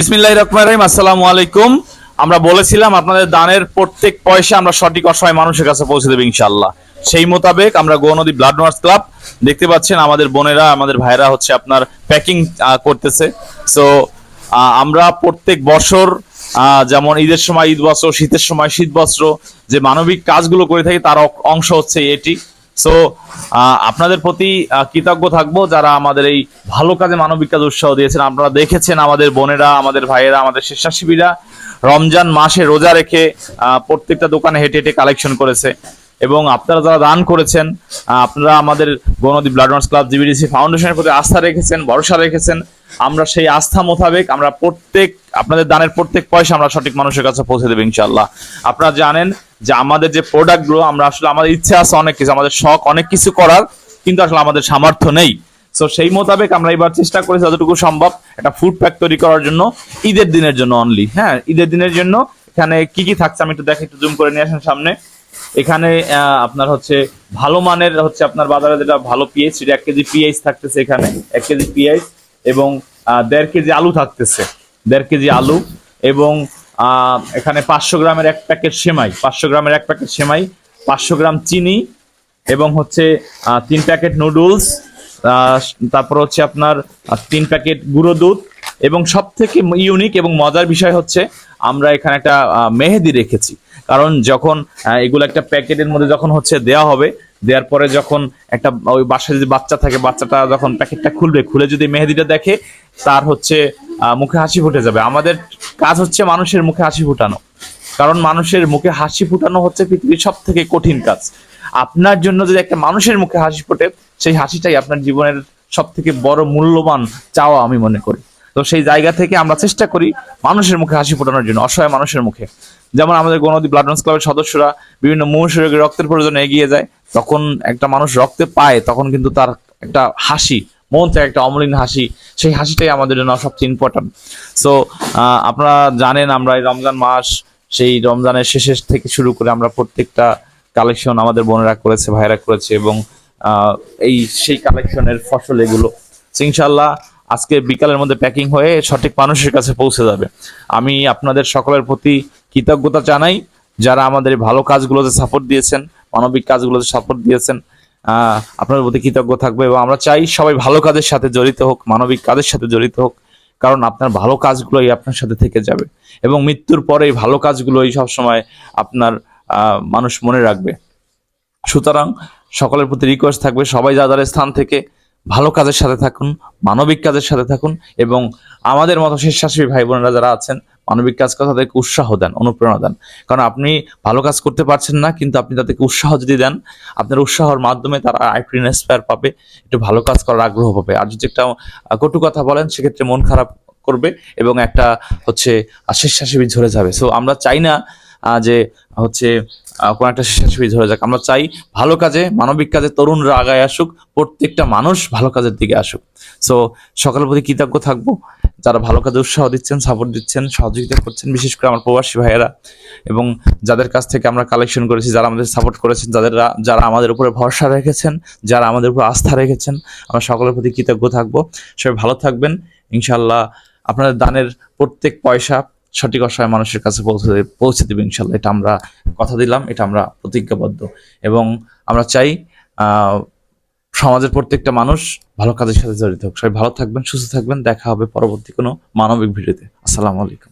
বিসমিল্লাহির রহমানির রহিম। আসসালামু আলাইকুম। আমরা বলেছিলাম আপনাদের দানের প্রত্যেক পয়সা আমরা সঠিক অসহায় মানুষের কাছে পৌঁছে দেব ইনশাআল্লাহ। সেই মোতাবেক আমরা গৌনদী ব্লাড ডোনার্স ক্লাব, দেখতে পাচ্ছেন আমাদের বোনেরা আমাদের ভাইরা হচ্ছে আপনার প্যাকিং করতেছে। সো আমরা প্রত্যেক বছর যেমন ঈদের সময় ঈদ বস্ত্র, শীতের সময় শীত বস্ত্র, যে মানবিক কাজগুলো করে থাকি তার অংশ হচ্ছে এটি। সো আপনাদের প্রতি কৃতজ্ঞ থাকবো যারা আমাদের এই ভালো কাজে মানবিক কাজ উৎসাহ দিয়েছেন। আপনারা দেখেছেন আমাদের বোনেরা, আমাদের ভাইয়েরা, আমাদের স্বেচ্ছাসেবীরা রমজান মাসে রোজা রেখে প্রত্যেকটা দোকানে হেঁটে হেঁটে কালেকশন করেছে। এবং আপনারা যারা দান করেছেন, আপনারা আমাদের গৌনদী ব্লাড ডোনার্স ক্লাব জিবিডিসি ফাউন্ডেশনের প্রতি আস্থা রেখেছেন, ভরসা রেখেছেন। আমরা সেই আস্থা মোতাবেক আমরা আপনাদের দানের প্রত্যেক পয়সা আমরা সঠিক মানুষের কাছে পৌঁছে দেবো ইনশাআল্লাহ। আপনারা জানেন যে আমাদের যে প্রোডাক্টগুলো, আমরা আসলে আমাদের ইচ্ছে আছে অনেক কিছু, আমাদের শখ অনেক কিছু করার, কিন্তু আসলে আমাদের সামর্থ্য নেই। সো সেই মোতাবেক আমরা এবার চেষ্টা করেছি যতটুকু সম্ভব একটা ফুড প্যাক তৈরি করার জন্য, ঈদের দিনের জন্য অনলি। হ্যাঁ, ঈদের দিনের জন্য এখানে কি কি থাকছে আমি একটু দেখে, একটু জুম করে নিয়ে আসেন সামনে। এখানে আপনার হচ্ছে ভালো মানের হচ্ছে আপনার বাজারে যেটা ভালো পিএইচ, সেটা 1 কেজি পিএইচ থাকতেছে এখানে, 1 কেজি পিএইচ এবং 1.5 কেজি আলু থাকতেছে, 1.5 কেজি আলু এবং এখানে 500 গ্রামের এক প্যাকেট সেমাই, 500 গ্রামের এক প্যাকেট সেমাই, 500 গ্রাম চিনি এবং হচ্ছে 3 প্যাকেট নুডলস, তারপর হচ্ছে আপনার 3 প্যাকেট গুঁড়ো দুধ। এবং সব থেকে ইউনিক এবং মজার বিষয় হচ্ছে আমরা এখানে একটা মেহেদি রেখেছি। কারণ যখন এগুলো একটা প্যাকেটের মধ্যে যখন হচ্ছে দেওয়া হবে, দেওয়ার পরে যখন একটা ওই বাসায় যদি বাচ্চা থাকে, বাচ্চাটা যখন প্যাকেটটা খুলবে, খুলে যদি মেহেদিটা দেখে, তার হচ্ছে মুখে হাসি ফুটে যাবে। আমাদের কাজ হচ্ছে মানুষের মুখে হাসি ফুটানো, কারণ মানুষের মুখে হাসি ফুটানো হচ্ছে পৃথিবীর সব থেকে কঠিন কাজ। আপনার জন্য যদি একটা মানুষের মুখে হাসি ফোটে, সেই হাসিটাই আপনার জীবনের সব থেকে বড় মূল্যবান চাওয়া আমি মনে করি। তো সেই জায়গা থেকে আমরা চেষ্টা করি মানুষের মুখে হাসি ফোটানোর জন্য, অসহায় মানুষের মুখে। যেমন আমাদের গৌনদী ব্লাড ডোনার্স ক্লাবের সদস্যরা বিভিন্ন মুমূর্ষু রক্তের প্রয়োজনে এগিয়ে যায়, তখন একটা মানুষ রক্তে পায়, তখন কিন্তু তার একটা হাসি, মন থেকে একটা অমলিন হাসি, সেই হাসিটাই আমাদের জন্য সবচেয়ে ইম্পর্টেন্ট। সো আপনারা জানেন আমরা এই রমজান মাস, সেই রমজানের শেষের থেকে শুরু করে আমরা প্রত্যেকটা কালেকশন আমাদের বোনেরা করেছে, ভাইরা করেছে, এবং এই সেই কালেকশনের ফসল এগুলো ইনশাআল্লাহ আজকে বিকালের মধ্যে প্যাকিং হয়ে সঠিক মানুষের কাছে পৌঁছে যাবে। আমি আপনাদের সকলের প্রতি কৃতজ্ঞতা জানাই যারা আমাদের ভালো কাজগুলোতে সাপোর্ট দিয়েছেন, মানবিক কাজগুলোতে সাপোর্ট দিয়েছেন। আপনাদের প্রতি কৃতজ্ঞ থাকবে এবং আমরা চাই সবাই ভালো কাজের সাথে জড়িত হোক, মানবিক কাজের সাথে জড়িত হোক, কারণ আপনার ভালো কাজগুলোই আপনার সাথে থেকে যাবে এবং মৃত্যুর পরে এই ভালো কাজগুলোই সবসময় আপনার মানুষ মনে রাখবে। সুতরাং সকলের প্রতি রিকোয়েস্ট থাকবে, সবাই যাদের স্থান থেকে ভালো কাজের সাথে থাকুন, মানবিক কাজের সাথে থাকুন, এবং আমাদের মতো স্বেচ্ছাসেবী ভাই বোনেরা যারা আছেন মানবিক কাজ করে তাদেরকে উৎসাহ দেন, অনুপ্রেরণা দেন। কারণ আপনি ভালো কাজ করতে পারছেন না, কিন্তু আপনি তাদেরকে উৎসাহ যদি দেন, আপনার উৎসাহের মাধ্যমে তারা একটু ইন্সপায়ার পাবে, একটু ভালো কাজ করার আগ্রহ পাবে। আর যদি একটা কটু কথা বলেন, সেক্ষেত্রে মন খারাপ করবে এবং একটা হচ্ছে স্বেচ্ছাসেবী ঝরে যাবে। সো আমরা চাই না যে হচ্ছে কোনো একটা স্বেচ্ছাসেবী ধরে যাক। আমরা চাই ভালো কাজে, মানবিক কাজে তরুণরা আগায় আসুক, প্রত্যেকটা মানুষ ভালো কাজের দিকে আসুক। সো সকলের প্রতি কৃতজ্ঞ থাকবো যারা ভালো কাজে উৎসাহ দিচ্ছেন, সাপোর্ট দিচ্ছেন, সহযোগিতা করছেন, বিশেষ করে আমার প্রবাসী ভাইয়েরা, এবং যাদের কাছ থেকে আমরা কালেকশন করেছি, যারা আমাদের সাপোর্ট করেছেন, যারা আমাদের উপরে ভরসা রেখেছেন, যারা আমাদের উপর আস্থা রেখেছেন, আমরা সকলের প্রতি কৃতজ্ঞ থাকবো। সবাই ভালো থাকবেন ইনশাআল্লাহ। আপনাদের দানের প্রত্যেক পয়সা সঠিক অসহায় মানুষের কাছে পৌঁছে দেবে ইনশাল্লাহ। এটা আমরা কথা দিলাম, এটা আমরা প্রতিজ্ঞাবদ্ধ, এবং আমরা চাই সমাজের প্রত্যেকটা মানুষ ভালো কাজের সাথে জড়িত হোক। সবাই ভালো থাকবেন, সুস্থ থাকবেন। দেখা হবে পরবর্তী কোনো মানবিক ভিডিওতে। আসসালামু আলাইকুম।